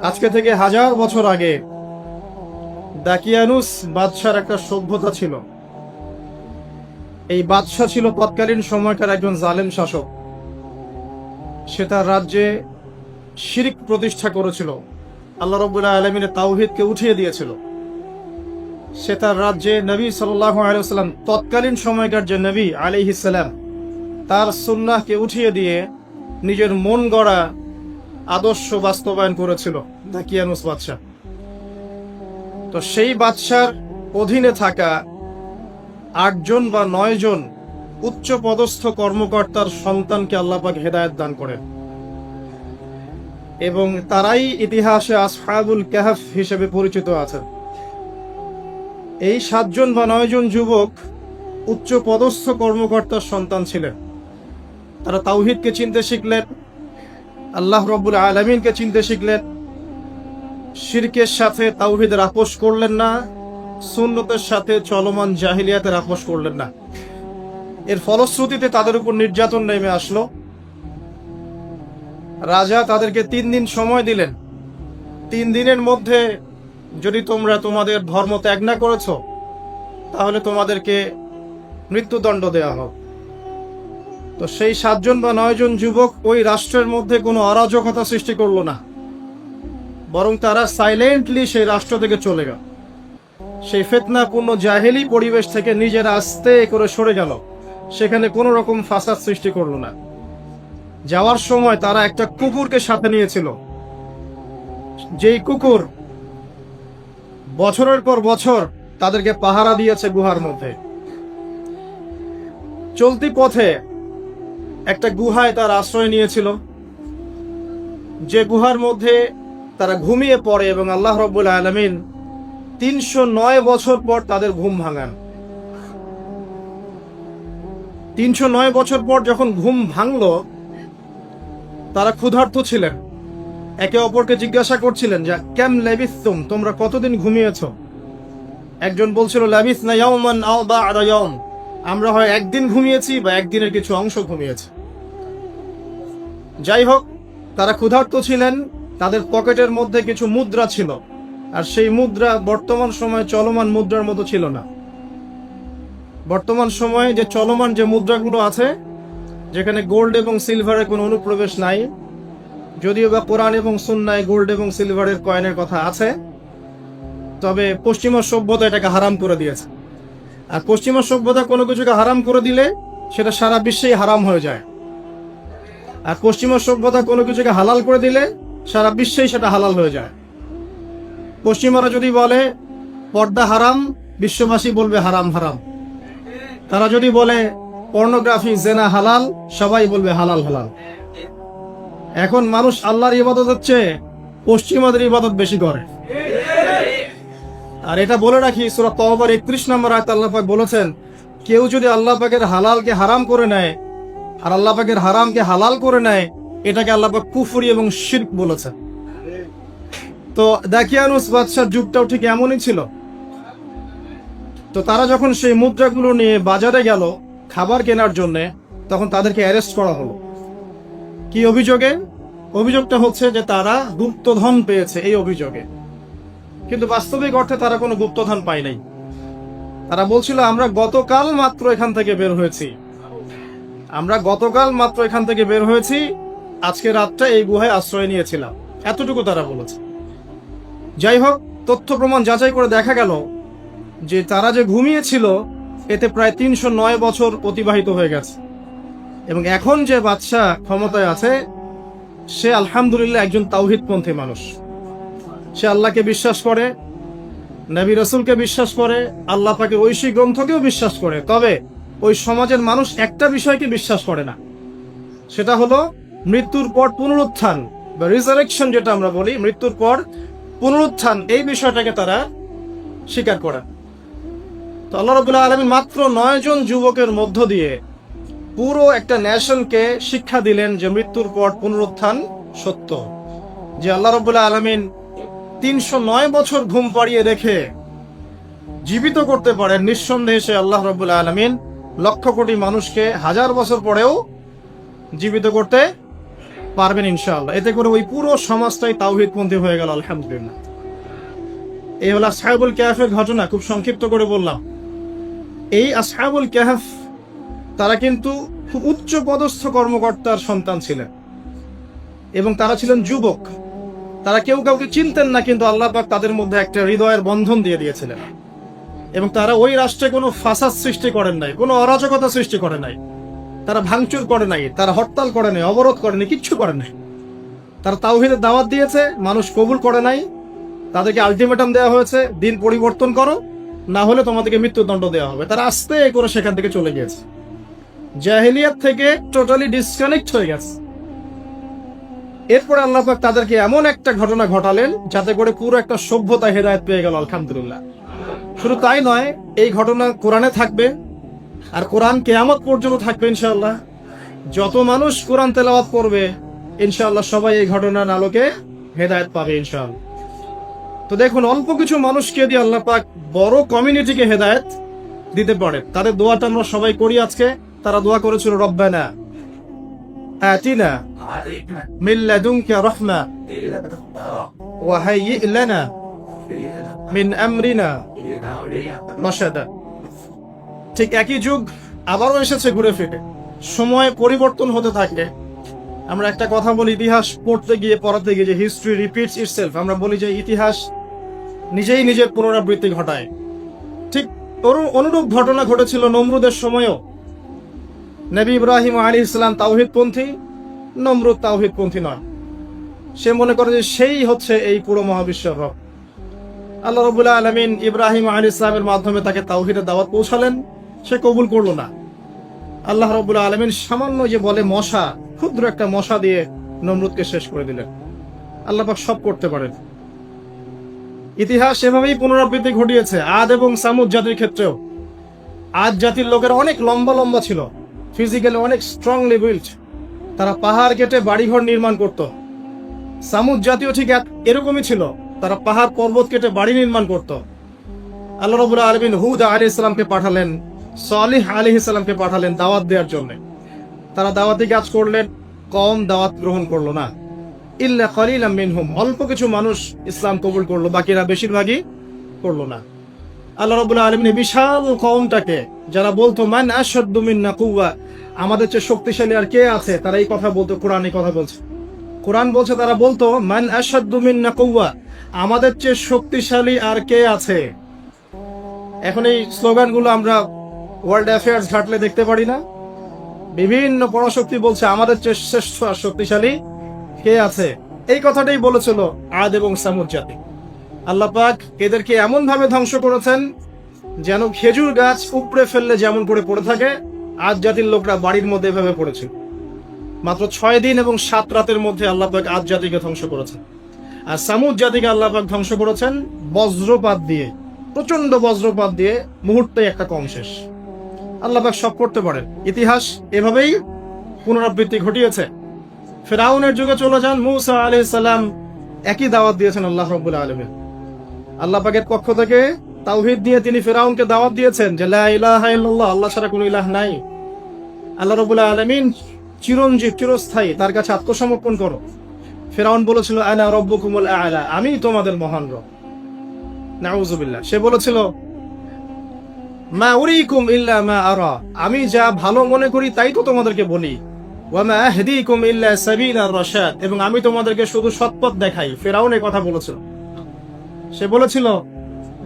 আজকে থেকে 1000 বছর আগে দাকিয়ানুস বাদশার একটা সভ্যতা ছিল। এই বাদশাহ ছিল তৎকালীন সময়কার একজন জালেম শাসক। সে তার রাজ্যে শিরক প্রতিষ্ঠা করেছিল, আল্লাহ রাব্বুল আলামিনের তাওহীদকে উঠিয়ে দিয়েছিল। সে তার রাজ্যে নবী সাল্লাল্লাহু আলাইহি ওয়াসাল্লাম, তৎকালীন সময়কার যে নবী আলাইহিস সালাম, তার সুন্নাহকে উঠিয়ে দিয়ে নিজের মন গড়া আদর্শ বাস্তবায়ন করেছিল দাকিয়ানুস বাদশাহ। তো সেই বাদশার অধীনে থাকা 8 জন বা 9 জন উচ্চ পদস্থ কর্মকর্তার সন্তানকে আল্লাহ পাক হেদায়েত দান করেন, এবং তারাই ইতিহাসে আসহাবুল কাহফ হিসেবে পরিচিত আছেন। এই 7 জন বা 9 জন যুবক উচ্চ পদস্থ কর্মকর্তার সন্তান ছিলেন। তারা তাওহীদকে চিনতে শিখলেন, আল্লাহ রাব্বুল আলামিনকে চিনতে শিখলেন, শিরকের সাথে তাওহীদের আপোষ করলেন না, সুন্নতের সাথে চলমান জাহিলিয়াতের আপোষ করলেন না। এর ফলশ্রুতিতে তাদের উপর নির্যাতন নেমে আসলো। রাজা তাদেরকে 3 দিন সময় দিলেন। 3 দিনের মধ্যে যদি তোমরা তোমাদের ধর্ম ত্যাগ না করেছো, তাহলে তোমাদেরকে মৃত্যুদণ্ড দেওয়া হবে। তো সেই 7 জন বা 9 জন যুবক ওই রাষ্ট্রের মধ্যে কোনো অরাজকতা সৃষ্টি করলো না, বরং তারা সাইলেন্টলি সেই রাষ্ট্র থেকে চলে গেল। সেই ফিতনাপূর্ণ জাহেলি পরিবেশ থেকে নিজেরা আস্তে করে সরে গেল, সেখানে কোনো রকম ফাসাদ সৃষ্টি করলো না। যাওয়ার সময় তারা একটা কুকুরকে সাথে নিয়েছিল, যেই কুকুর বছরের পর বছর তাদেরকে পাহারা দিয়েছে গুহার মধ্যে। চলতি পথে একটা গুহায় তার আশ্রয় নিয়েছিল, যে গুহার মধ্যে তারা ঘুমিয়ে পড়ে, এবং আল্লাহ রাব্বুল আলামিন 309 বছর পর তাদের ঘুম ভাঙান। 309 বছর পর যখন ঘুম ভাঙলো, তারা ক্ষুধার্ত ছিলেন। একে অপরকে জিজ্ঞাসা করছিলেন যে কেম লাবিসতুম, তোমরা কতদিন ঘুমিয়েছ? একজন বলছিল লাবিসনা ইয়াওমান আও বা'দা ইয়াওম, আমরা হয় একদিন ঘুমিয়েছি বা একদিনের কিছু অংশ ঘুমিয়েছি। যাই হোক, তারা ক্ষুধার্ত ছিলেন, তাদের পকেটের মধ্যে কিছু মুদ্রা ছিল, আর সেই মুদ্রা বর্তমান সময়ে চলমান মুদ্রার মতো ছিল না। বর্তমান সময়ে যে চলমান যে মুদ্রাগুলো আছে, যেখানে গোল্ড এবং সিলভারের কোনো অনুপ্রবেশ নাই, যদিও বা কোরআন এবং সুন্নায় গোল্ড এবং সিলভারের কয়েনের কথা আছে, তবে পশ্চিমা সভ্যতা এটাকে হারাম করে দিয়েছে। আর পশ্চিমা সভ্যতা কোনো কিছুকে হারাম করে দিলে সেটা সারা বিশ্বেই হারাম হয়ে যায়, আর পশ্চিমা সভ্যতা কোনো কিছুকে হালাল করে দিলে সারা বিশ্বেই সেটা হালাল হয়ে যায়। পশ্চিমারা যদি বলে পর্দা হারাম, বিশ্ববাসী বলবে হারাম হারাম। তারা যদি বলে পর্নোগ্রাফি জেনা হালাল, সবাই বলবে হালাল হালাল। এখন মানুষ আল্লাহর ইবাদত হচ্ছে পশ্চিমাদের ইবাদত বেশি করে। আর এটা বলে রাখি, সূরা তাওবার 31 নম্বর আয়াতে আল্লাহ পাক বলেছেন, কেউ যদি আল্লাহ পাকের হালালকে হারাম করে নেয় আর আল্লাহ পাকের হারামকে হালাল করে নেয়, এটাকে আল্লাহ পাক কুফরি এবং শিরক বলেছেন। তো দাকিয়ানুস বাদশার যুগটাও ঠিক এমনই ছিল। তো তারা যখন সেই মুদ্রাগুলো নিয়ে বাজারে গেল খাবার কেনার জন্য, তখন তাদেরকে অ্যারেস্ট করা হলো। কি অভিযোগে? অভিযোগটা হচ্ছে যে তারা গুপ্তধন পেয়েছে, এই অভিযোগে। কিন্তু বাস্তবিক অর্থে তারা কোনো গুপ্তধন পায় নাই। তারা বলছিল, আমরা গতকাল মাত্র এখান থেকে বের হয়েছি, আজকে রাতটা এই গুহায় আশ্রয় নিয়েছিলাম, এতটুকু তারা বলেছে। যাই হোক, তথ্য প্রমাণ যাচাই করে দেখা গেল যে তারা যে ঘুমিয়েছিল, এতে প্রায় 309 বছর অতিবাহিত হয়ে গেছে। এবং এখন যে বাদশাহ ক্ষমতায় আছে, সে আলহামদুলিল্লাহ একজন তাওহীদপন্থী মানুষ। সে আল্লাহকে বিশ্বাস করে, নবী রাসূলকে বিশ্বাস করে, আল্লাহ পাকের ঐশী গ্রন্থকেও বিশ্বাস করে। তবে ওই সমাজের মানুষ একটা বিষয়কে বিশ্বাস করে না, সেটা হলো মৃত্যুর পর পুনরুত্থান বা রিজারেকশন, যেটা আমরা বলি, মৃত্যুর পর পুনরুত্থান, এই বিষয়টাকে তারা স্বীকার করে। তো আল্লাহ রাব্বুল আলামিন মাত্র 9 জন যুবকের মধ্য দিয়ে পুরো একটা নেশনকে শিক্ষা দিলেন যে মৃত্যুর পর পুনরুত্থান সত্য। যে আল্লাহ রাব্বুল আলামিন 309 বছর ঘুম পাড়িয়ে রেখে জীবিত করতে পারেন, নিঃসন্দেহে সে আল্লাহ রাব্বুল আলামিন লক্ষ কোটি মানুষকে 1000 বছর পরেও জীবিত করতে পারবেন ইনশাআল্লাহ। এতে করে ওই পুরো সমাজটাই তাওহীদপন্থী হয়ে গেল আলহামদুলিল্লাহ। এই হলো আসহাবুল কাহফের ঘটনা, খুব সংক্ষিপ্ত করে বললাম। এই আসহাবুল কাহফ তারা কিন্তু খুব উচ্চ পদস্থ কর্মকর্তার সন্তান ছিলেন এবং তারা ছিলেন যুবক। তারা কেউ কাউকে চিনতেন না, কিন্তু আল্লাহ পাক তাদের মধ্যে একটা হৃদয়ের বন্ধন দিয়ে দিয়েছিলেন এবং তারা ওই রাষ্ট্রে কোনো ফাসাদ সৃষ্টি করেন নাই, কোনো অরাজকতা সৃষ্টি করে নাই, তারা ভাঙচুর করে নাই, তারা হরতাল করে নাই, অবরোধ করেনি, কিচ্ছু করে নাই। তারা তাওহীদের দাওয়াত দিয়েছে, মানুষ কবুল করে নাই, তাদেরকে আলটিমেটাম দেওয়া হয়েছে, দিন পরিবর্তন করো, না হলে তোমাদেরকে মৃত্যুদণ্ড দেওয়া হবে। তারা আস্তে করে সেখান থেকে চলে গিয়েছে, জাহেলিয়াত থেকে টোটালি ডিসকানেক্ট হয়ে গেছে। এরপরে আল্লাহ পাক তাদেরকে এমন একটা ঘটনা ঘটালেন যাতে করে পুরো একটা সভ্যতা হেদায়েত পেয়ে গেল আলহামদুলিল্লাহ। শুধু তাই নয়, এই ঘটনা কোরআনে থাকবে আর কোরআন কিয়ামত পর্যন্ত থাকবে ইনশাআল্লাহ। যত মানুষ কোরআন তেলাওয়াত করবে ইনশাআল্লাহ সবাই এই ঘটনার আলোকে হেদায়েত পাবে ইনশাআল্লাহ। তো দেখুন, অল্প কিছু মানুষকে দিয়ে আল্লাহ পাক বড় কমিউনিটিকে হেদায়েত দিতে পারে। তাদের দোয়াটা আমরা সবাই করি আজকে। তারা দোয়া করেছিল, রব্বানা আতিনা মিন লাদুনকা রাহমা ওয়া হাইয়্ লানা মিন আমরিনা রাশাদা। ঠিক একই যুগ আবারও এসেছে ঘুরে ফিরে, সময় পরিবর্তন হতে থাকে। আমরা একটা কথা বলি, ইতিহাস পড়তে গিয়ে পড়াতে গিয়ে, যে হিস্ট্রি রিপিটস ইটসেলফ। আমরা বলি যে ইতিহাস নিজেই নিজের পুনরাবৃত্তি ঘটায়। ঠিক অনুরূপ ঘটনা ঘটেছিল নমরুদের সময়ও। নবী ইব্রাহিম আলাইহিস সালাম তাওহীদপন্থী, নমরুদ তাওহীদপন্থী নয়। সে মনে করে যে সেই হচ্ছে এই পুরো মহাবিশ্বের রব। আল্লাহ রাব্বুল আলামিন ইব্রাহিম আলাইহিস সালামের মাধ্যমে তাকে তাওহীদের দাওয়াত পৌঁছালেন, সে কবুল করলো না। আল্লাহ রাব্বুল আলামিন সামান্য যে বলে মশা, ক্ষুদ্র একটা মশা দিয়ে নমরুদকে শেষ করে দিলেন। আল্লাহ পাক সব করতে পারেন। ইতিহাস এভাবেই পুনরাবৃত্তি ঘটিয়েছে আদ এবং সামুদ জাতির ক্ষেত্রেও। আদ জাতির লোকেরা অনেক লম্বা লম্বা ছিল, ফিজিক্যালি অনেক স্ট্রংলি বিল্ট। তারা পাহাড় কেটে বাড়িঘর নির্মাণ করত। সামুদ জাতীয় ঠিক এরকমই ছিল, তারা পাহাড় পর্বত কেটে বাড়ি নির্মাণ করত। আল্লাহ রাব্বুল আলামিন হুদ আলাইহিস সালামকে পাঠালেন, সালিহ আলাইহিস সালামকে পাঠালেন দাওয়াত দেওয়ার জন্য। তারা দাওয়াতি কাজ করলেন, কম দাওয়াত গ্রহণ করলো না। ইল্লা কালিলাম মিনহুম, অল্প কিছু মানুষ ইসলাম কবুল করলো, বাকিরা বেশিরভাগই করলো না। আল্লাহ রাব্বুল আলামিন বিশাল কওমটাকে, যারা বলতো মান আশাদ্দু মিন্না কুওয়া, আমাদের চেয়ে শক্তিশালী আর কে আছে, তারা এই কথা বলতো। কোরআন এই কথা বলছে, কোরআন বলছে তারা বলতো মান আশাদ্দু মিন্না কুওয়া, আমাদের চেয়ে শক্তিশালী আর কে আছে। এখন এই স্লোগানগুলো আমরা ওয়ার্ল্ড অ্যাফেয়ার্স ঘাটলে দেখতে পারি না? বিভিন্ন পরাশক্তি বলছে আমাদের চেয়ে শ্রেষ্ঠ আর শক্তিশালী কে আছে। এই কথাটাই বলেছিল আদ এবং সামুদ জাতি। আল্লাহ পাক এদেরকে এমন ভাবে ধ্বংস করেছেন যেন খেজুর গাছ উপড়ে ফেললে যেমন করে পড়ে থাকে, আদ জাতির লোকরা বাড়ির মধ্যে এভাবে পড়েছিল। মাত্র 6 দিন এবং 7 রাতের মধ্যে আল্লাহ পাক আদ জাতিকে ধ্বংস করেছেন। আর সামুদ জাতিকে আল্লাহ পাক ধ্বংস করেছেন বজ্রপাত দিয়ে, প্রচন্ড বজ্রপাত দিয়ে, মুহূর্তে একটা কম শেষ। আল্লাহ পাক সব করতে পারেন। ইতিহাস এভাবেই পুনরাবৃত্তি ঘটিয়েছে। ফেরাউনের যুগে চলে যান, মূসা আলাইহিস সালাম একই দাওয়াত দিয়েছেন আল্লাহ রাব্বুল আলামিন। আল্লাহ পাকের পক্ষ থেকে তাওহীদ দিয়ে তিনি ফেরাউনকে দাওয়াত দিয়েছেন যে লা ইলাহা ইল্লাল্লাহ, আল্লাহ ছাড়া কোনো ইলাহ নাই। আল্লাহ রাব্বুল আলামিন চিরঞ্জীব, চিরস্থায়ী, তার কাছে আত্মসমর্পণ করো। ফেরাউন বলেছিল আনা রাব্বুকুমুল আ'লা, আমি তোমাদের মহান রব। নাউযুবিল্লাহ। সে বলেছিল মা উরিকুম ইল্লা মা আরা, আমি যা ভালো মনে করি তাই তো তোমাদেরকে বলি। ওয়া মা আহদিকুম ইল্লা সাবিলার রাশাদ, এবং আমি তোমাদেরকে শুধু সৎপথ দেখাই। ফেরাউন এই কথা বলেছিল। সে বলেছিল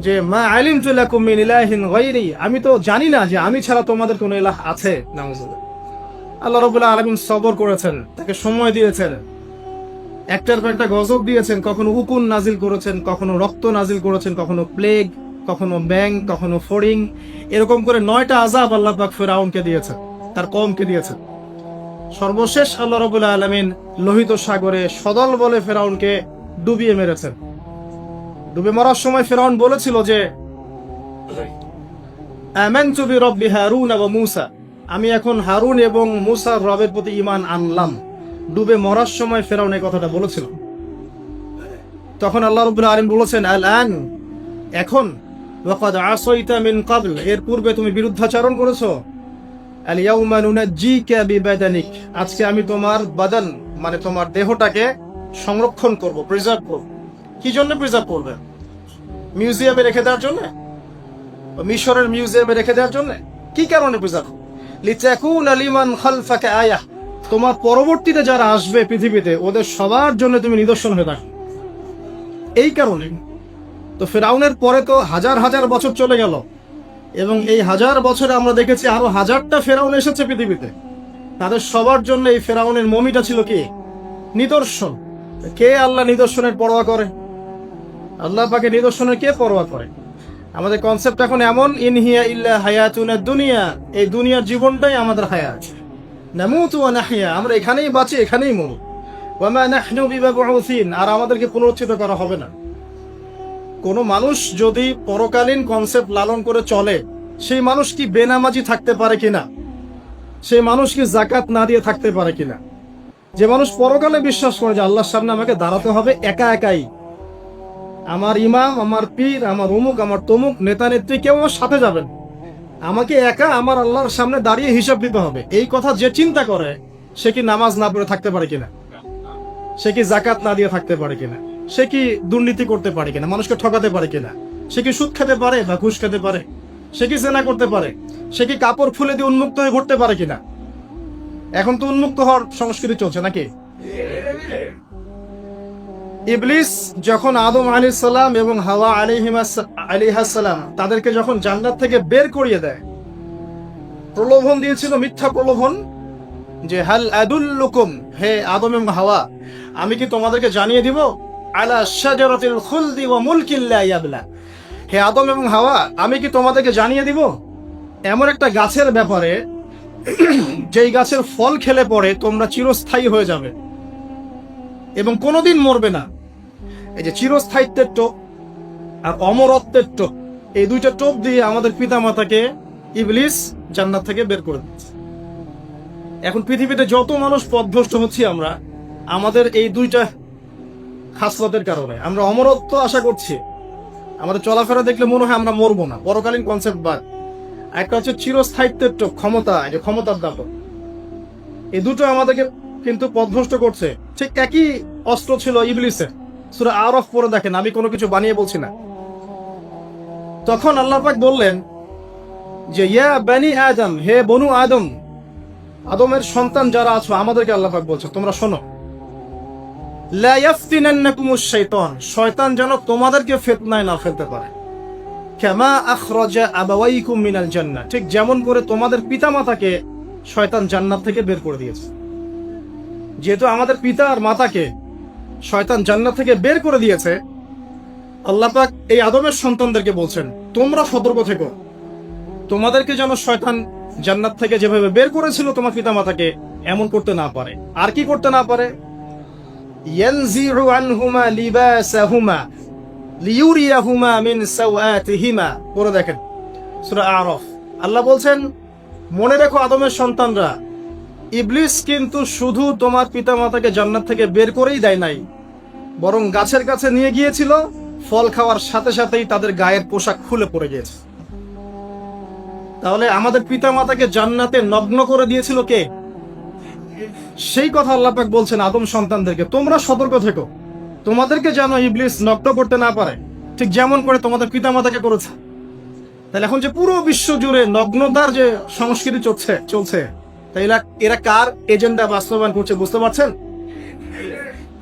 যে মা আলিমতু লাকুম মিন ইলাহিন গায়রি, আমি তো জানি না যে আমি ছাড়া তোমাদের কোনো ইলাহ আছে। নাউযুবিল্লাহ। আল্লাহ রাব্বুল আলামিন সবর করেছেন, তাকে সময় দিয়েছেন, একটার পর একটা গজব দিয়েছেন। কখনো উকুন নাজিল করেছেন, কখনো রক্ত নাজিল করেছেন, কখনো প্লেগ, কখনো ব্যাং, কখনো ফড়িং, এরকম করে 9টা আযাব আল্লাহ পাক ফেরাউনকে দিয়েছেন, তার কওমকে দিয়েছেন। সর্বশেষ আল্লাহ রাব্বুল আলামিন লোহিত সাগরে সদল বলে ফেরাউনকে ডুবিয়ে মেরেছেন। ডুবে মরার সময় ফেরাউন বলেছিল যে আমানতু বিরাব্বি হারুন ওয়া মূসা, আমি এখন হারুন এবং মূসার রবের প্রতি ঈমান আনলাম। ডুবে মরার সময় ফেরাউন এই কথাটা বলেছিল। তখন আল্লাহ রাব্বুল আলামিন বলেছেন আল-আন, এখন, ওয়াকাদ আসাইতা মিন ক্বাবল, এর পূর্বে তুমি বিরুদ্ধাচরণ করেছো। আল-ইয়াউমা নুনাজ্জিকা বিবাদানিক, আজকে আমি তোমার বাদান, মানে তোমার দেহটাকে সংরক্ষণ করব, প্রিজার্ভ করব। কি জন্য প্রিজার্ভ করবে? মিউজিয়ামে রেখে দেওয়ার জন্য? মিশরের মিউজিয়ামে রেখে দেওয়ার জন্য? কি কারণে প্রিজার্ভ? লিতাকুনা লিমান খালফাকা আয়াহ, তোমার পরবর্তীতে যারা আসবে পৃথিবীতে ওদের সবার জন্য তুমি নিদর্শন হয়ে থাকো, এই কারণে। তো ফেরাউনের পরে তো হাজার হাজার বছর চলে গেল, এবং এই হাজার বছরে আমরা দেখেছি আরো হাজারটা ফেরাউন এসেছে পৃথিবীতে। তাদের সবার জন্য এই ফেরাউনের মমিটা ছিল কি? নিদর্শন। কে আল্লাহ নিদর্শনের পরোয়া করে? আল্লাহ পাকে নিদর্শনের কে পরোয়া করে? আমাদের কনসেপ্ট এখন এমন, ইনহিয়া ইল্লা হায়াতুনা দুনিয়া, এই দুনিয়ার জীবনটাই আমাদের হায়াত। নামুতু ওয়া নাহইয়া, আমরা এখানেই বাঁচি, এখানেই মরি। ওয়া মা নাহনু বিমাবউসিন, আর আমাদেরকে পুনরুত্থিত করা হবে না। কোন মানুষ যদি পরকালীন কনসেপ্ট লালন করে চলে, সেই মানুষ কি বেনামাজি থাকতে পারে কিনা? সেই মানুষ কি যাকাত না দিয়ে থাকতে পারে কিনা? যে মানুষ পরকালে বিশ্বাস করে যে আল্লাহর সামনে আমাকে দাঁড়াতে হবে একা একাই, আমার ইমাম, আমার পীর, আমার অমুক, আমার তমুক নেতা নেত্রী কেউ আমার সাথে যাবেন, আমাকে একা আমার আল্লাহর সামনে দাঁড়িয়ে হিসাব দিতে হবে, এই কথা যে চিন্তা করে, সে কি নামাজ না পড়ে থাকতে পারে কিনা? সে কি যাকাত না দিয়ে থাকতে পারে কিনা? সে কি দুর্নীতি করতে পারে কিনা? মানুষকে ঠকাতে পারে কিনা? সে কি সুদ খেতে পারে বা ঘুষ খেতে পারে? সে কি জেনা করতে পারে? সে কি কাপড় খুলে দিয়ে উন্মুক্ত হয়ে ঘুরতে পারে কিনা? এখন তো উন্মুক্ত হওয়ার সংস্কৃতি চলছে নাকি? ইবলিস যখন আদম আলাইহিস সালাম এবং হাওয়া আলাইহিস সালাম তাদেরকে যখন জান্নাত থেকে বের করিয়ে দেয়, প্রলোভন দিয়েছিল, মিথ্যা প্রলোভন, যে হাল আদুল্লুকুম, হে আদম এবং হাওয়া, আমি কি তোমাদেরকে জানিয়ে দিব, আলা শাজারাতিল খুলদি ওয়া মুলকিন লা ইয়াবলা, হে আদম এবং হাওয়া, আমি কি তোমাদেরকে জানিয়ে দিব এমন একটা গাছের ব্যাপারে যেই গাছের ফল খেলে পরে তোমরা চিরস্থায়ী হয়ে যাবে এবং কোনোদিন মরবে না। এই যে চিরস্থায়িত্বের টোপ আর অমরত্বের টোপ, এই দুইটা টোপ দিয়ে আমাদের পিতা মাতাকে ইবলিস জান্নাত থেকে বের করে দিচ্ছে। এখন পৃথিবীতে যত মানুষ পথভ্রষ্ট হচ্ছি আমরা, আমাদের এই দুইটা খাসলতের কারণে। আমরা অমরত্ব আশা করছি, আমাদের চলাফেরা দেখলে মনে হয় আমরা মরবো না, পরকালীন কনসেপ্ট বাদ। একটা হচ্ছে চিরস্থায়িত্বের টোপ, ক্ষমতা, এই যে ক্ষমতার দাপট, এই দুটো আমাদেরকে কিন্তু পথভ্রষ্ট করছে। ঠিক একই অস্ত্র ছিল ইবলিসের। সূরা আরাফ পড়ে দেখেন, আমি কোনো কিছু বানিয়ে বলছি না। তখন আল্লাহ পাক বললেন যে ইয়া বানি আদম, হে বনু আদম, আদমের সন্তান যারা আছো, আমাদেরকে আল্লাহ পাক বলছে তোমরা শোনো, লা ইয়াফতিনান্নাকুমুশ শাইতান, শয়তান যেন তোমাদেরকে ফিতনায় না ফেলতে পারে। কামা আখরাজা আবাওয়াইকুম মিনাল জান্নাহ, ঠিক যেমন করে তোমাদের পিতামাতাকে শয়তান জান্নাত থেকে বের করে দিয়েছে। যেহেতু আমাদের পিতা আর মাতাকে শয়তান জান্নাত থেকে বের করে দিয়েছে, আল্লাহ পাক এই আদমের সন্তানদেরকে বলছেন তোমরা সতর্ক থেকো, তোমাদেরকে যেন শয়তান জান্নাত থেকে যেভাবে বের করেছিল তোমার পিতা মাতাকে, এমন করতে না পারে। আর কি করতে না পারে? ইয়ানজিউ আনহুমা লিবাসাহুমা লিউরিয়াহুমা মিন সাওয়াতিহিমা, পড়ে দেখেন সূরা আরাফ। আল্লাহ বলছেন মনে রেখো আদমের সন্তানরা, ইবলিস কিন্তু শুধু তোমার পিতামাতাকে জান্নাত থেকে বের করেই দেয় নাই, বরং গাছের কাছে নিয়ে গিয়েছিল, ফল খাওয়ার সাথে সাথেই তাদের গায়ের পোশাক খুলে পড়ে গিয়েছে। তাহলে আমাদের পিতামাতাকে জান্নাতে নগ্ন করে দিয়েছিল কে? সেই কথা আল্লাহ পাক বলছেন আদম সন্তানদেরকে তোমরা সতর্ক থেকো, তোমাদেরকে যেন ইবলিস নগ্ন করতে না পারে, ঠিক যেমন করে তোমাদের পিতামাতাকে করেছে। তাহলে এখন যে পুরো বিশ্ব জুড়ে নগ্নতার যে সংস্কৃতি চলছে, তাই এরা কার এজেন্ডা বাস্তবায়ন করছে বুঝতে পারছেন?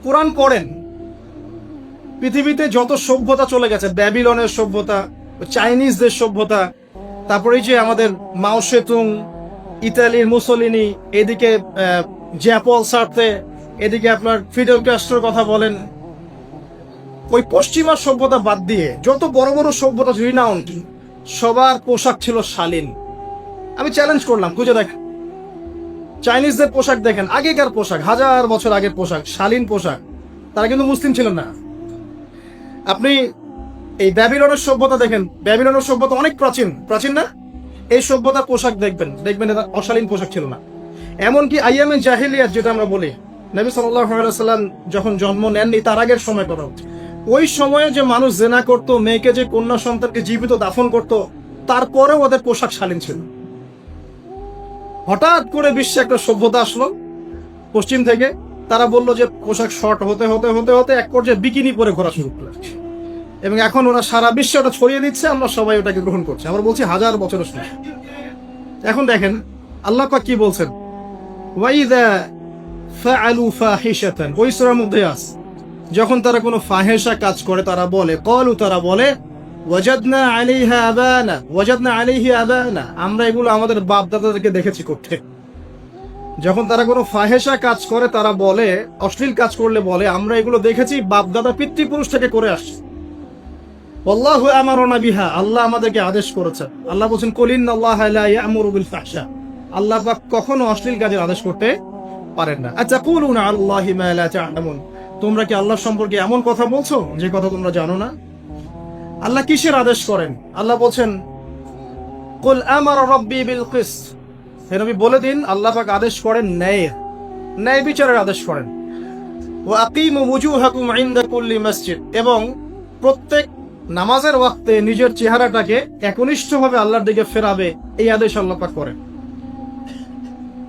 কোরআন পড়েন, পৃথিবীতে যত সভ্যতা চলে গেছে, ব্যাবিলনের সভ্যতা, চাইনিজদের সভ্যতা, তারপরে যে আমাদের মাও সেতুং, ইতালির মুসোলিনি, এদিকে জ্যাপল সার্তে, এদিকে আপনার ফিডেল ক্যাস্ট্রোর কথা বলেন, ওই পশ্চিমা সভ্যতা বাদ দিয়ে যত বড় বড় সভ্যতা রিনাউন্ড, সবার পোশাক ছিল শালীন। আমি চ্যালেঞ্জ করলাম, খুঁজে দেখেন চাইনিজদের পোশাক দেখেন, আগেকার পোশাক, হাজার বছর আগের পোশাক, শালীন পোশাক। তারা কিন্তু মুসলিম ছিলেন না। আপনি এই ব্যাবিলনের সভ্যতা দেখেন, ব্যাবিলনের সভ্যতা অনেক প্রাচীন না? এই সভ্যতার পোশাক দেখবেন এটা অশালীন পোশাক ছিল না। এমনকি আইয়ামে জাহিলিয়াত যেটা আমরা বলি, নবী সাল্লাল্লাহু আলাইহি ওয়াসাল্লাম যখন জন্ম নেননি তার আগের সময় কথা হচ্ছে, ওই সময়ে যে মানুষ জেনা করতো, মেয়েকে যে কন্যা সন্তানকে জীবিত দাফন করতো, তারপরেও ওদের পোশাক শালীন ছিল। হঠাৎ করে বিশ্বে একটা সভ্যতা আসলো পশ্চিম থেকে, তারা বললো যে পোশাক শর্ট হতে হতে হতে হতে এক পর্যায়ে বিকিনি পরে ঘোরা শুরু করলো, এবং এখন ওরা সারা বিশ্বে ওটা ছড়িয়ে দিচ্ছে, আমরা সবাই ওটাকে গ্রহণ করছি। আমরা বলছি 1000 বছরের সময়। এখন দেখেন আল্লাহ পাক কি বলছেন, ওয়াইদা ফাআলু ফাহিশাতান, ওই সূরার মধ্যে আছে, যখন তারা কোনো ফাহেসা কাজ করে তারা বলে, ক্বালু, তারা বলে, ওয়াজাদনা আলাইহা আবানা, ওয়াজাদনা আলাইহি আবানা, আমরা এগুলো আমাদের বাপ দাদাদেরকে দেখেছি করতে। যখন তারা কোনো ফাহেসা কাজ করে তারা বলে, অশ্লীল কাজ করলে বলে, আমরা এগুলো দেখেছি বাপ দাদা পিতৃপুরুষ থেকে করে আসছে। আল্লাহু আমারনা বিহা, আল্লাহ আমাদেরকে আদেশ করেছেন। আল্লাহ বলেন, কুল ইন্নাল্লাহা লা ইয়া'মুরু বিল ফাহশা, আল্লাহ পাক কখনো অশ্লীল কাজের আদেশ করতে পারেন না। আতাকুলুনা আলাল্লাহি মা লা তা'লামুন, তোমরা কি আল্লাহ সম্পর্কে এমন কথা বলছো যে কথা তোমরা জানো না? আল্লাহ কিসের আদেশ করেন? আল্লাহ বলছেন, কুল আমারা রাব্বি বিল কিসত, হে নবী বলে দিন আল্লাহ পাক আদেশ করেন ন্যায় বিচারের আদেশ করেন। ওয়া আকিমু ওয়ুজুহাকুম ইনদা কুল্লি মসজিদ, এবং প্রত্যেক নামাজের ওয়াক্তে নিজের চেহারাটাকে একনিষ্ঠভাবে আল্লাহর দিকে ফেরাবে, এই আদেশ আল্লাহ পাক করেন।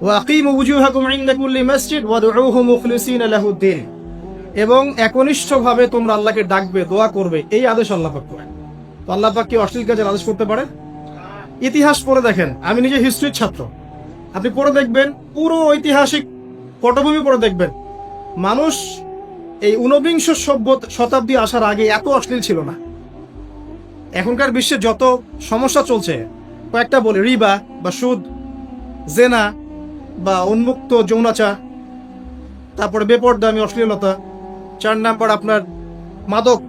ওয়া আকিমু ওয়ুজুহাকুম ইনদা কুল্লি মসজিদ ওয়াদউহু মুখলিসিনা লাহুদ্দিন, এবং একনিষ্ঠভাবে তোমরা আল্লাহকে ডাকবে, দোয়া করবে, এই আদেশ আল্লাহ পাক করেন। তো আল্লাহ পাক কি অশ্লীল কাজের আদেশ করতে পারে? ইতিহাস পড়ে দেখেন, আমি নিজে হিস্ট্রির ছাত্র, আপনি পড়ে দেখবেন, পুরো ঐতিহাসিক পটভূমি পড়ে দেখবেন, মানুষ এই ঊনবিংশ শতাব্দী আসার আগে এত অশ্লীল ছিল না। এখনকার বিশ্বে যত সমস্যা চলছে, কয়েকটা বলি, রিবা বা সুদ, জেনা বা উন্মুক্ত যৌনাচার, তারপরে বেপরদামি অশ্লীলতা, 4 নাম্বার আপনার মাদক,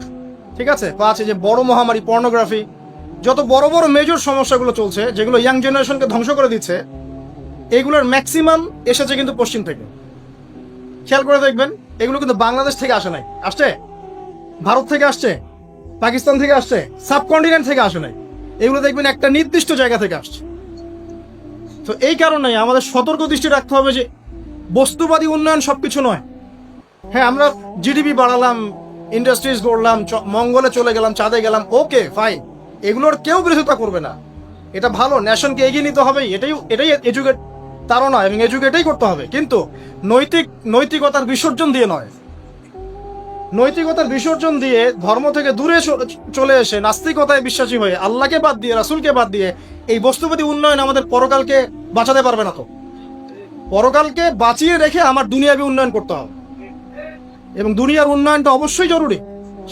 ঠিক আছে, 5 যে বড় মহামারী পর্নোগ্রাফি, যত বড় বড় মেজর সমস্যাগুলো চলছে যেগুলো ইয়াং জেনারেশনকে ধ্বংস করে দিচ্ছে, এগুলোর ম্যাক্সিমাম এসেছে কিন্তু পশ্চিম থেকে। খেয়াল করে দেখবেন, এগুলো কিন্তু বাংলাদেশ থেকে আসে নাই, আসছে ভারত থেকে আসছে, পাকিস্তান থেকে আসছে, সাবকন্টিনেন্ট থেকে আসে নাই, এগুলো দেখবেন একটা নির্দিষ্ট জায়গা থেকে আসছে। তো এই কারণে আমাদের সতর্ক দৃষ্টি রাখতে হবে যে বস্তুবাদী উন্নয়ন সবকিছু নয়। হ্যাঁ, আমরা জিডিপি বাড়ালাম, ইন্ডাস্ট্রিজ গড়লাম, মঙ্গলে চলে গেলাম, চাঁদে গেলাম, ওকে ফাইন, এগুলোর কেউ বিরোধিতা করবে না, এটা ভালো, নেশনকে এগিয়ে নিতে হবে, এটাই এডুকেট, তারও নয়, এবং এডুকেটেই করতে হবে, কিন্তু নৈতিকতার বিসর্জন দিয়ে নয়। নৈতিকতার বিসর্জন দিয়ে ধর্ম থেকে দূরে চলে এসে নাস্তিকতায় বিশ্বাসী হয়ে আল্লাহকে বাদ দিয়ে, রাসূলকে বাদ দিয়ে এই বস্তুবাদী উন্নয়ন আমাদের পরকালকে বাঁচাতে পারবে না। তো পরকালকে বাঁচিয়ে রেখে আমার দুনিয়াবী উন্নয়ন করতে হবে, এবং দুনিয়ার উন্নয়নটা অবশ্যই জরুরি।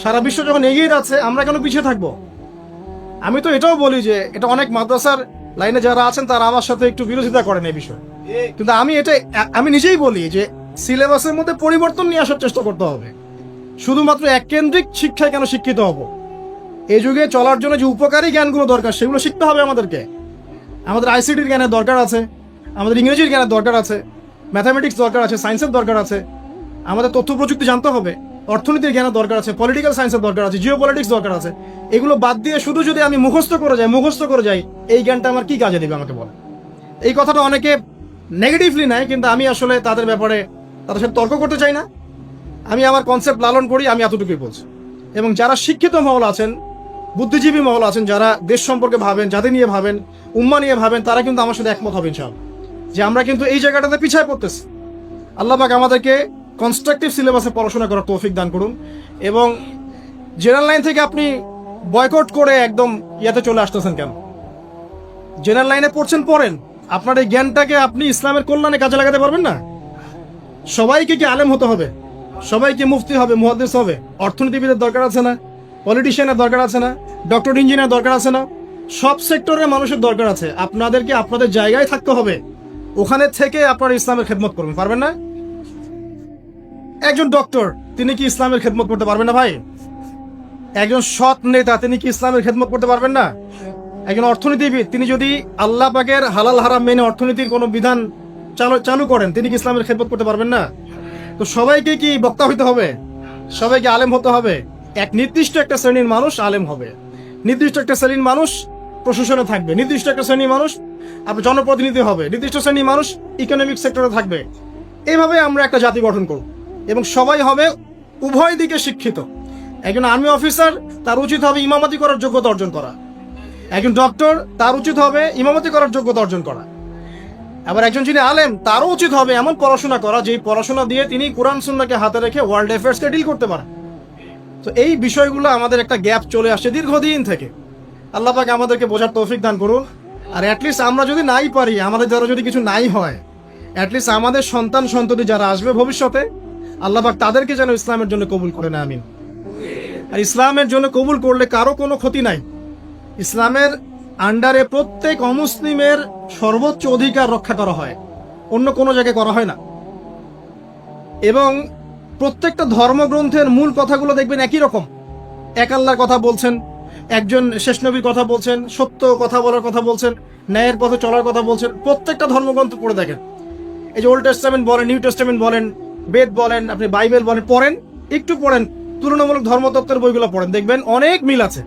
সারা বিশ্ব যখন এগিয়ে যাচ্ছে, আমরা কেন পিছিয়ে থাকবো? আমি তো এটাও বলি যে এটা অনেক মাদ্রাসার লাইনে যারা আছেন তারা আমার সাথে একটু বিরোধিতা করেন এই বিষয়ে, কিন্তু আমি নিজেই বলি যে সিলেবাসের মধ্যে পরিবর্তন নিয়ে আসার চেষ্টা করতে হবে। শুধুমাত্র এককেন্দ্রিক শিক্ষায় কেন শিক্ষিত হব? এই যুগে চলার জন্য যে উপকারী জ্ঞানগুলো দরকার সেগুলো শিখতে হবে আমাদেরকে। আমাদের আইসিটির জ্ঞানের দরকার আছে, আমাদের ইংরেজির জ্ঞানের দরকার আছে, ম্যাথামেটিক্স দরকার আছে, সায়েন্সের দরকার আছে, আমাদের তথ্য প্রযুক্তি জানতে হবে, অর্থনীতির জ্ঞানের দরকার আছে, পলিটিক্যাল সায়েন্সের দরকার আছে, জিও পলিটিক্স দরকার আছে। এগুলো বাদ দিয়ে শুধু যদি আমি মুখস্থ করে যাই, এই জ্ঞানটা আমার কি কাজে দিবে আমাকে বলে? এই কথাটা অনেকে নেগেটিভলি নেয়, কিন্তু আমি আসলে তাদের ব্যাপারে তাদের সাথে তর্ক করতে চাই না। আমি আমার কনসেপ্ট লালন করি, আমি এতটুকুই বলছি। এবং যারা শিক্ষিত মহল আছেন, বুদ্ধিজীবী মহল আছেন, যারা দেশ সম্পর্কে ভাবেন, জাতি নিয়ে ভাবেন, উম্মা নিয়ে ভাবেন, তারা কিন্তু আমার সাথে একমত হবে ইনশাআল্লাহ যে আমরা কিন্তু এই জায়গাটাতে পিছায় পড়তেছি। আল্লাহ পাক আমাদেরকে কনস্ট্রাকটিভ সিলেবাসে পড়াশোনা করার তৌফিক দান করুন, এবং জেনারেল লাইন থেকে আপনি বয়কট করে একদম ইয়াতে চলে আসতেছেন কেন? জেনারেল লাইনে পড়েন, আপনার এই জ্ঞানটাকে আপনি ইসলামের কল্যাণে কাজে লাগাতে পারবেন না। সবাইকে কি আলেম হতে হবে? সবাইকে মুফতি হবে, মুহাদ্দিস হবে? অর্থনীতিবিদের দরকার আছে না? পলিটিশিয়ানের দরকার আছে না? ডক্টর ইঞ্জিনিয়ার দরকার আছে না? সব সেক্টরের মানুষের দরকার আছে। আপনাদেরকে আপনাদের জায়গায় থাকতে হবে, ওখানে থেকে আপনারা ইসলামের খেদমত করবেন, পারবেন না? একজন ডক্টর, তিনি কি ইসলামের খেদমত করতে পারবেন না ভাই? একজন সৎ নেতা, তিনি কি ইসলামের খেদমত করতে পারবেন না? একজন অর্থনীতিবিদ, তিনি যদি আল্লাহ পাকের হালাল হারাম মেনে অর্থনীতির কোনো বিধান চালু করেন, তিনি কি ইসলামের খেদমত করতে পারবেন না? তো সবাইকে কি বক্তা হইতে হবে? সবাইকে আলেম হতে হবে? এক নির্দিষ্ট একটা শ্রেণীর মানুষ আলেম হবে, নির্দিষ্ট একটা শ্রেণীর মানুষ প্রশাসনে থাকবে, নির্দিষ্ট একটা শ্রেণীর মানুষ আপনার জনপ্রতিনিধি হবে, নির্দিষ্ট শ্রেণীর মানুষ ইকোনমিক সেক্টরে থাকবে। এইভাবে আমরা একটা জাতি গঠন করব, এবং সবাই হবে উভয় দিকে শিক্ষিত। একজন আর্মি অফিসার, তার উচিত হবে ইমামতি করার যোগ্যতা অর্জন করা। একজন ডক্টর, তার উচিত হবে ইমামতি করার যোগ্যতা অর্জন করা। আবার একজন যিনি আলেম তারও উচিত হবে এমন পড়াশোনা করা যেই পড়াশোনা দিয়ে তিনি কোরআন সুন্নাহকে হাতে রেখে ওয়ার্ল্ড অ্যাফেয়ার্সকে ডিল করতে পারেন। তো এই বিষয়গুলো আমাদের একটা গ্যাপ চলে আসছে দীর্ঘদিন থেকে। আল্লাহ পাক আমাদেরকে বোঝার তৌফিক দান করুন। আর অ্যাটলিস্ট আমরা যদি নাই পারি, আমাদের দ্বারা যদি কিছু নাই হয়, অ্যাটলিস্ট আমাদের সন্তান সন্ততি যারা আসবে ভবিষ্যতে, আল্লাহ পাক তাদেরকে যেন ইসলামের জন্য কবুল করে নেয়, আমিন। আর ইসলামের জন্য কবুল করলে কারো কোনো ক্ষতি নাই। ইসলামের আন্ডারে প্রত্যেক অমুসলিমের সর্বোচ্চ অধিকার রক্ষা করা হয়, অন্য কোনো জায়গায় করা হয় না। এবং প্রত্যেকটা ধর্মগ্রন্থের মূল কথাগুলো দেখবেন একই রকম। এক আল্লাহর কথা বলছেন, একজন শেষ নবীর কথা বলছেন, সত্য কথা বলার কথা বলছেন, ন্যায়ের পথে চলার কথা বলছেন। প্রত্যেকটা ধর্মগ্রন্থ পড়ে দেখেন, এই যে ওল্ড টেস্টামেন্ট বলেন, নিউ টেস্টামেন্ট বলেন, বেদ বলেন, আপনি বাইবেল বলেন, পড়েন, একটু পড়েন, তুলনামূলক ধর্মতত্ত্বের বইগুলো পড়েন, দেখবেন অনেক মিল আছে।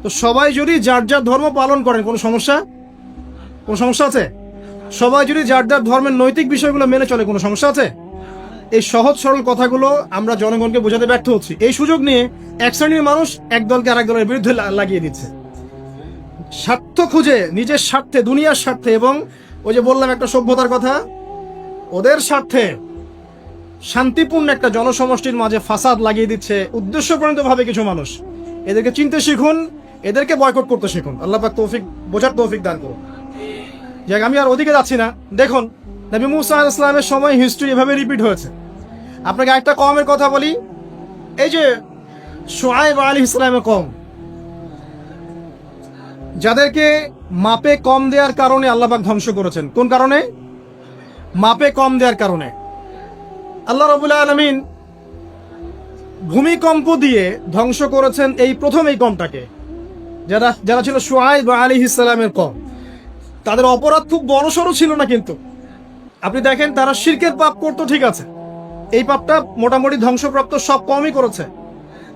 তো সবাই যদি যার যার ধর্ম পালন করেন, কোনো সমস্যা আছে? সবাই যদি যার যার ধর্মের নৈতিক বিষয়গুলো মেনে চলে, কোনো সমস্যা আছে? এই সহজ সরল কথাগুলো আমরা জনগণকে বোঝাতে ব্যর্থ হচ্ছি। এই সুযোগ নিয়ে এক শ্রেণীর মানুষ এক দলকে আরেক দলের বিরুদ্ধে লাগিয়ে দিচ্ছে, স্বার্থ খুঁজে, নিজের স্বার্থে, দুনিয়ার স্বার্থে। এবং ওই যে বললাম একটা সভ্যতার কথা, ওদের স্বার্থে শান্তিপূর্ণ একটা জনসমষ্টির মাঝে ফাসাদ লাগিয়ে দিচ্ছে উদ্দেশ্যপ্রণীত ভাবে কিছু মানুষ। এদেরকে চিনতে শিখুন, এদেরকে বয়কট করতে শিখুন। আল্লাহ পাক তৌফিক, বোঝার তৌফিক দান করুন। যাক, আমি আর ওদিকে যাচ্ছি না। দেখুন, নবী মুসা আলাইহিস সালামের সময় হিস্ট্রি এভাবে রিপিট হয়েছে। আপনাকে একটা কওমের কথা বলি, এই যে শুআয়ব আলাইহিস সালামের কওম, যাদেরকে মাপে কম দেওয়ার কারণে আল্লাহ পাক ধ্বংস করেছেন। কোন কারণে? মাপে কম দেওয়ার কারণে। আল্লাহ রাব্বুল আলামিন ভূমিকম্প দিয়ে ধ্বংস করেছেন এই প্রথম এই কওমটাকে, যারা ছিল শুআয়ব আলাইহিস সালামের কওম। তাদের অপরাধ খুব বড়সড় ছিল না, কিন্তু আপনি দেখেন তারা শিরকের পাপ করতো, ঠিক আছে, এই পাপটা মোটামুটি ধ্বংসপ্রাপ্ত সব কমই করেছে।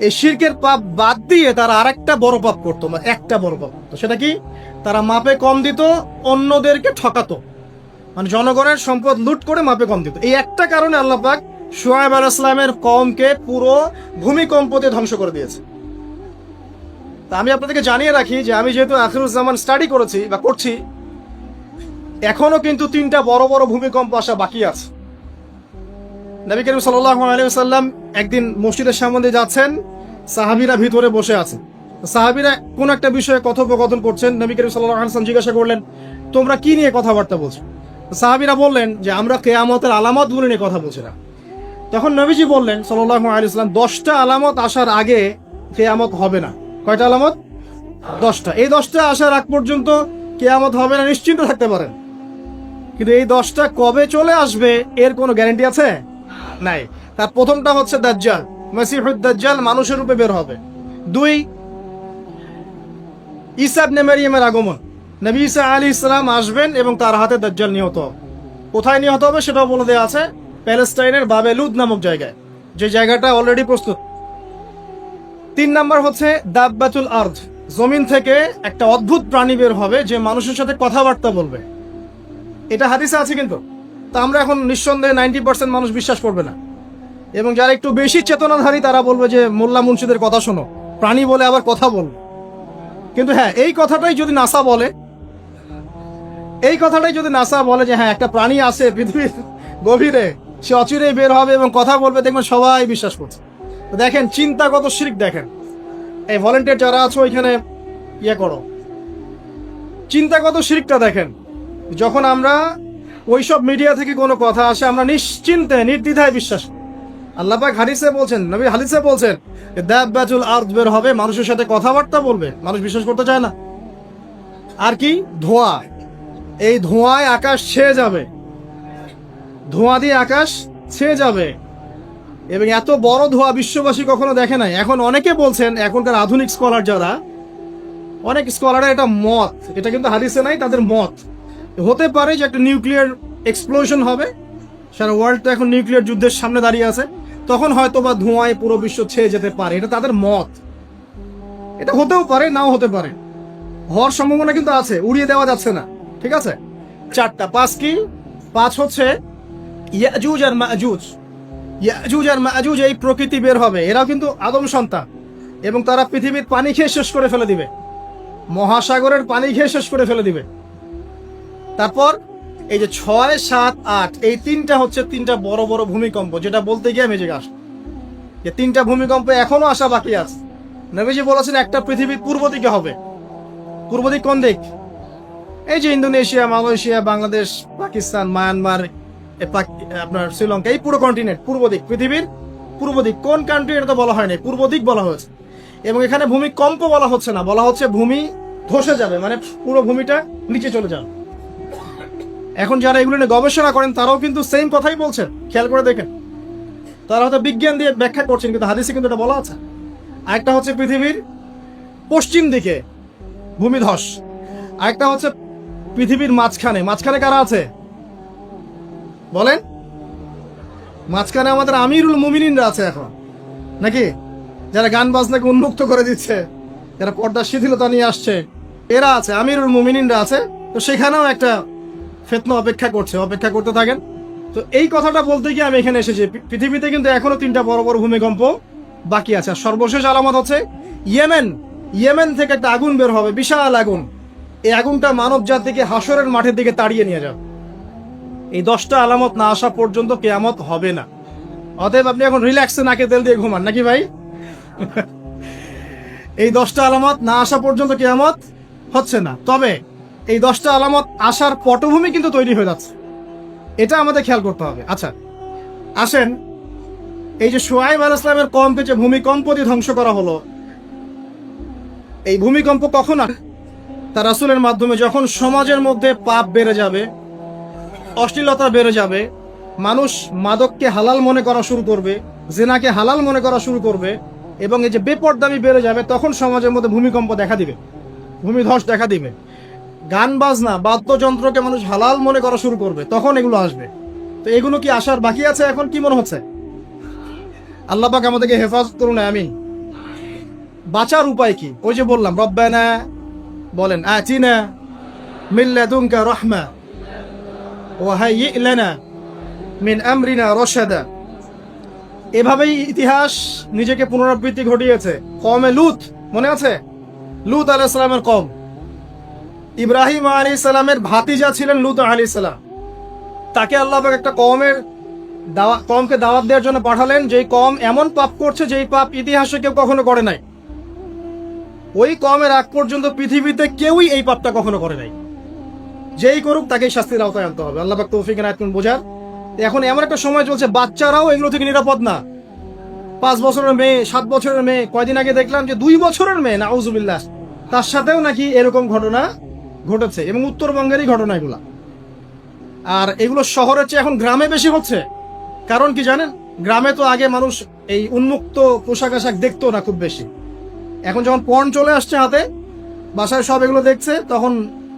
এই শিরকের পাপ বাদ দিয়ে তারা আরেকটা বড় পাপ করতো, মানে একটা বড় পাপ করতো। সেটা কি? তারা মাপে কম দিত, অন্যদেরকে ঠকাতো, মানে জনগণের সম্পদ লুট করে মাপে কম দিত। এই একটা কারণে আল্লাহ পাক শুআয়ব আলাইহিস সালামের কওমকে পুরো ভূমিকম্পতে ধ্বংস করে দিয়েছে। তা আমি আপনাদেরকে জানিয়ে রাখি যে আমি যেহেতু আখিরুজ্জামান স্টাডি করেছি বা করছি, এখনো কিন্তু 3টা বড় বড় ভূমিকম্প আসা বাকি আছে। নবী করিম সাল্লাল্লাহু আলাইহি ওয়াসাল্লাম একদিন মসজিদের সামনে দিয়ে যাচ্ছেন, সাহাবীরা ভিতরে বসে আছেন। সাহাবীরা কোন একটা বিষয়ে কথোপকথন করছেন। নবী করিম সাল্লাল্লাহু আলাইহি ওয়াসাল্লাম জিজ্ঞাসা করলেন, তোমরা কি নিয়ে কথাবার্তা বলছো? সাহাবীরা বললেন যে আমরা কিয়ামতের আলামতগুলো নিয়ে কথা বলছিলাম। তখন নবীজি বললেন সাল্লাল্লাহু আলাইহি ওয়াসাল্লাম, 10টা আলামত আসার আগে কিয়ামত হবে না। কয়টা আলামত? 10টা। এই 10টা আসার আগ পর্যন্ত কিয়ামত হবে না, নিশ্চিন্ত থাকতে পারেন। কিন্তু এই 10টা কবে চলে আসবে এর কোনো গ্যারান্টি আছে? নাই। তার প্রথমটা হচ্ছে দাজ্জাল, মাসিহুদ দাজ্জাল মানুষের রূপে বের হবে। 2, ঈসা ইবনে মারইয়ামের আগমন, নবী ঈসা আলাইহিস সালাম আসবেন এবং তার হাতে দাজ্জাল নিহত হবে। কোথায় নিহত হবে সেটাও বলে দেওয়া আছে, প্যালেস্টাইনের বাবেলুদ নামক জায়গায়, যে জায়গাটা অলরেডি প্রস্তুত। 3 নাম্বার হচ্ছে দাব্বাতুল আরদ, জমিন থেকে একটা অদ্ভুত প্রাণী বের হবে যে মানুষের সাথে কথাবার্তা বলবে। এটা হাদিসে আছে, কিন্তু তা আমরা এখন নিঃসন্দেহে 90% মানুষ বিশ্বাস করবে না। এবং যারা একটু বেশি চেতনাধারী তারা বলবে যে মোল্লা মুন্সিদের কথা শোনো, প্রাণী বলে আবার কথা বলবে। কিন্তু হ্যাঁ, এই কথাটাই যদি নাসা বলে যে হ্যাঁ একটা প্রাণী আছে পৃথিবীর গভীরে, সে অচিরেই বের হবে এবং কথা বলবে, দেখবেন সবাই বিশ্বাস করছে। দেখেন চিন্তাগত শিরক। দেখেন এই ভলেন্টিয়ার যারা আছো ওইখানে করো, চিন্তাগত শিরকটা দেখেন। যখন আমরা ওইসব মিডিয়া থেকে কোনো কথা আসে, আমরা নিশ্চিন্তে নির্দ্বিধায় বিশ্বাস করি। আল্লাহ পাক হাদিসে বলছেন, নবী হাদিসে বলছেন, দাব্বাতুল আরদ বের হবে, মানুষের সাথে কথাবার্তা বলবে। মানুষ বিশ্বাস করতে চায় না। আর কি? ধোঁয়া। এই ধোঁয়ায় আকাশ ছেয়ে যাবে, ধোঁয়া দিয়ে আকাশ ছেয়ে যাবে। এবং এত বড় ধোঁয়া বিশ্ববাসী কখনো দেখে নাই। এখন অনেকে বলছেন, এখনকার আধুনিক স্কলার যারা, অনেক স্কলাররা এটা মত, এটা কিন্তু হাদিসে নাই, তাদের মত হতে পারে যে একটা নিউক্লিয়ার এক্সপ্লোশন হবে। সারা ওয়ার্ল্ড তো এখন নিউক্লিয়ার যুদ্ধের সামনে দাঁড়িয়ে আছে, তখন হয়তো বা ধোঁয়ায় পুরো বিশ্ব ছেয়ে যেতে পারে। এটা তাদের মত। এটা হতেও পারে, নাও হতে পারে, হওয়ার সম্ভাবনা কিন্তু আছে, উড়িয়ে দেওয়া যাচ্ছে না। ঠিক আছে? 4টা। 5 কি? 5 হচ্ছে ইয়াজুজ আর মাজুজ। ইয়াজুজ আর মাজুজ এই প্রকৃতি বের হবে, এরাও কিন্তু আদম সন্তান, এবং তারা পৃথিবীর পানি খেয়ে শেষ করে ফেলে দিবে, মহাসাগরের পানি খেয়ে শেষ করে ফেলে দিবে। তারপর এই যে 6, 7, 8 এই তিনটা হচ্ছে তিনটা বড় বড় ভূমিকম্প, যেটা বলতে গিয়ে মেজে গাছ, যে তিনটা ভূমিকম্প এখনো আসা বাকি আছে। নবীজি বলেছেন একটা পৃথিবীর পূর্ব দিকে হবে। পূর্ব দিক কোন দিক? এই যে Indonesia, Malaysia, Bangladesh, Pakistan, Myanmar, আপনার শ্রীলঙ্কা, এই পুরো কন্টিনেন্ট পূর্ব দিক, পৃথিবীর পূর্ব দিক। কোন কান্ট্রি এটা তো বলা হয়নি, পূর্ব দিক বলা হয়েছে। এবং এখানে ভূমিকম্প বলা হচ্ছে না, বলা হচ্ছে ভূমি ধসে যাবে, মানে পুরো ভূমিটা নিচে চলে যাবে। এখন যারা এগুলো নিয়ে গবেষণা করেন তারাও কিন্তু সেম কথাই বলছেন, খেয়াল করে দেখেন। তারা হয়তো বিজ্ঞান দিয়ে ব্যাখ্যা করছেন, কিন্তু হাদিসে কিন্তু এটা বলা আছে। আরেকটা হচ্ছে পৃথিবীর পশ্চিম দিকে ভূমিধস, আরেকটা হচ্ছে পৃথিবীর মাঝখানে। মাঝখানে কারা আছে বলেন? মাঝখানে আমাদের আমিরুল মুমিনিনরা আছে এখন, নাকি? যারা গান বাজনাকে উন্মুক্ত করে দিচ্ছে, যারা পর্দার শিথিলতা নিয়ে আসছে, এরা আছে, আমিরুল মুমিনিনরা আছে। তো সেখানেও একটা ফিতনা অপেক্ষা করছে, অপেক্ষা করতে থাকেন। তো এই কথাটা বলতে গিয়ে আমি এখানে এসেছি। পৃথিবীতে কিন্তু এখনো তিনটা বড় বড় ভূমিকম্প বাকি আছে। আর সর্বশেষ আলামত হচ্ছে ইয়েমেন থেকে একটা আগুন বের হবে, বিশাল আগুন। এই আগুনটা মানব জাতিকে হাসরের মাঠের দিকে তাড়িয়ে নিয়ে যাবে। এই 10টা আলামত না আসা পর্যন্ত কিয়ামত হবে না। অতএব আপনি এখন রিল্যাক্সে নাকে তেল দিয়ে ঘুমান, নাকি ভাই? এই 10টা আলামত না আসা পর্যন্ত কিয়ামত হচ্ছে না। তবে এই 10টা আলামত আসার পটভূমি কিন্তু তৈরি হয়ে যাচ্ছে, এটা আমাদের খেয়াল করতে হবে। আচ্ছা আসেন, এই যে শুআয়ব আলাইহিস সালামের কওমকে যে ভূমিকম্প দিয়ে ধ্বংস করা হলো, এই ভূমিকম্প কখন আসে? তার রাসূলের মাধ্যমে। যখন সমাজের মধ্যে পাপ বেড়ে যাবে, অশ্লীলতা বেড়ে যাবে, মানুষ মাদককে হালাল মনে করা শুরু করবে, জেনাকে হালাল মনে করা শুরু করবে, এবং এই যে বেপরদামি বেড়ে যাবে, তখন সমাজের মধ্যে ভূমিকম্প দেখা দিবে, ভূমিধস দেখা দিবে। গান বাজনা, বাদ্যযন্ত্রকে মানুষ হালাল মনে করা শুরু করবে, তখন এগুলো আসবে। তো এগুলো কি আসার বাকি আছে এখন? কি মনে হচ্ছে? আল্লাহ পাক আমাদেরকে হেফাজত করুন, আমিন। বাঁচার উপায় কি? ওই যে বললাম, রব্বানা বলেন, আতিনা মিন লাদুনকা রাহমা ওয়া হাইয়্যি লানা মিন আমরিনা রাশাদা। এভাবেই ইতিহাস নিজেকে পুনরাবৃত্তি ঘটিয়েছে। কওমে লূত, মনে আছে? লূত আলাইহিস সালামের কওম। ইব্রাহিম আলাইহিস সালামের ভাতিজা ছিলেন লূত আলাইহিস সালাম। তাকে আল্লাহ পাক একটা কওমকে দাওয়াত দেওয়ার জন্য পাঠালেন, যেই কওম এমন পাপ করছে যেই পাপ ইতিহাসে কেউ কখনো করে নাই। ওই কওমের আগ পর্যন্ত পৃথিবীতে কেউই এই পাপটা কখনো করে নাই। যেই করুক তাকেই শাস্তির আওতায় আনতে হবে। আল্লাহ পাক তৌফিক এনায়েত করুন বোঝার। এখন এমন একটা সময় চলছে, বাচ্চারাও এগুলো থেকে নিরাপদ না। 5 বছরের মেয়ে, 7 বছরের মেয়ে, কয়দিন আগে দেখলাম যে 2 বছরের মেয়ে, নাউজুবিল্লাহ, তার সাথেও নাকি এরকম ঘটনা ঘটেছে, এবং উত্তরবঙ্গেরই ঘটনা এগুলা। আর এগুলো শহরের চেয়ে এখন গ্রামে বেশি হচ্ছে। কারণ কি জানেন? গ্রামে তো আগে মানুষ এই উন্মুক্ত পোশাক আশাক দেখতো না খুব বেশি। এখন যখন পর্ন চলে আসছে হাতে, বাসায় সব এগুলো দেখছে, তখন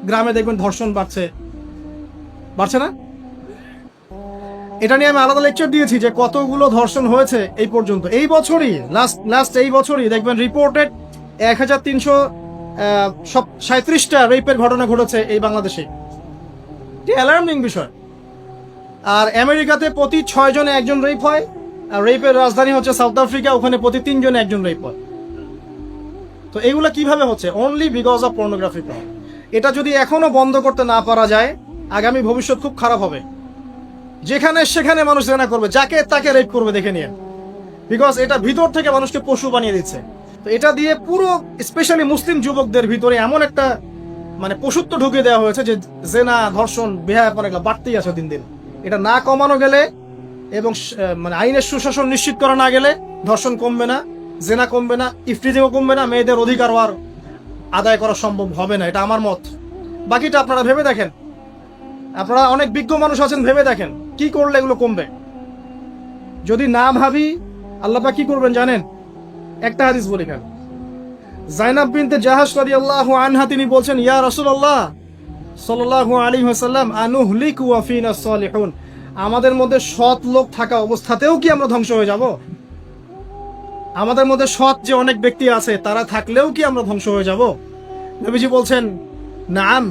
গ্রামে দেখবেন ধর্ষণ বাড়ছে না? এটা নিয়ে আমি আলাদা লেকচার দিয়েছি যে কতগুলো ধর্ষণ হয়েছে এই পর্যন্ত। এই বছরই লাস্ট এই বছরই দেখবেন রিপোর্টেড 1337টা রেপের ঘটনা ঘটেছে এই বাংলাদেশে। অ্যালার্মিং বিষয়। আর আমেরিকাতে প্রতি 6 জনে একজন রেপ হয়, আর রেপের রাজধানী হচ্ছে সাউথ আফ্রিকা, ওখানে প্রতি 3 জনে একজন রেপ হয়। তো এগুলা কিভাবে হচ্ছে? Only because of pornography. এটা যদি এখনো বন্ধ করতে না পারা যায়, আগামী ভবিষ্যৎ খুব খারাপ হবে। যেখানে সেখানে মানুষ জেনা করবে, যাকে তাকে রেপ করবে দেখে নিয়ে, বিকজ এটা ভিতর থেকে মানুষকে পশু বানিয়ে দিচ্ছে। তো এটা দিয়ে পুরো স্পেশালি মুসলিম যুবকদের ভিতরে এমন একটা মানে পশুত্ব ঢুকিয়ে দেওয়া হয়েছে যে জেনা, ধর্ষণ, বেহায়াপনা এগুলো বাড়তেই আছে দিন দিন। এটা না কমানো গেলে এবং মানে আইনের সুশাসন নিশ্চিত করা না গেলে ধর্ষণ কমবে না, জেনা কমবে না, ইফটিজিংও কমবে না, মেয়েদের অধিকার আর আদায় করা সম্ভব হবে না। এটা আমার মত। বাকিটা আপনারা ভেবে দেখেন। আপনারা অনেক বিজ্ঞ মানুষ আছেন, ভেবে দেখেন কি করলে এগুলো কমবে। যদি না ভাবি, আল্লাহ পাক কি করবেন জানেন? একটা হাদিস বলি কেন। জাইনাব বিনতে জাহাশ রাদিয়াল্লাহু আনহা তিনি বলছেন, ইয়া রাসূলুল্লাহ সাল্লাল্লাহু আলাইহি ওয়াসাল্লাম, আনুহলিকু ওয়া ফিনা সালিহুন। আমাদের মধ্যে সৎ লোক থাকা অবস্থাতেও কি আমরা ধ্বংস হয়ে যাব? আমাদের মধ্যে সৎ যে অনেক ব্যক্তি আছে তারা থাকলেও কি আমরা ধ্বংস হয়ে যাব? নবীজি বলছেন, নাম,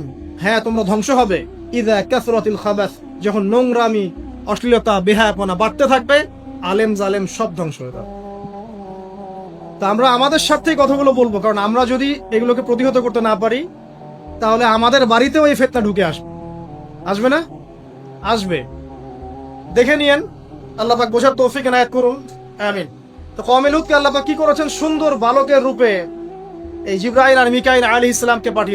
হ্যাঁ তোমরা ধ্বংস হবে। ইযা কাসরাতিল খাবাস, যখন নোংরামি, অশ্লীলতা, বেহায়াপনা বাড়তে থাকবে, আলেম জালেম সব ধ্বংস হয়ে যাবে। তা আমরা আমাদের সাথেই কথাগুলো বলবো, কারণ আমরা যদি এগুলোকে প্রতিহত করতে না পারি, তাহলে আমাদের বাড়িতেও এই ফিতনা ঢুকে আসবে না? আসবে। দেখে নিয়েন, আল্লাহ পাক বোঝার তৌফিক এনায়েত করুন, আমিন। তো কওমে লূতকে আল্লাহ পাক কি করেছেন? সুন্দর বালকের রূপে এই জিবরাইল আর মিকাইল আলাইহিস সালামকে পাঠিয়ে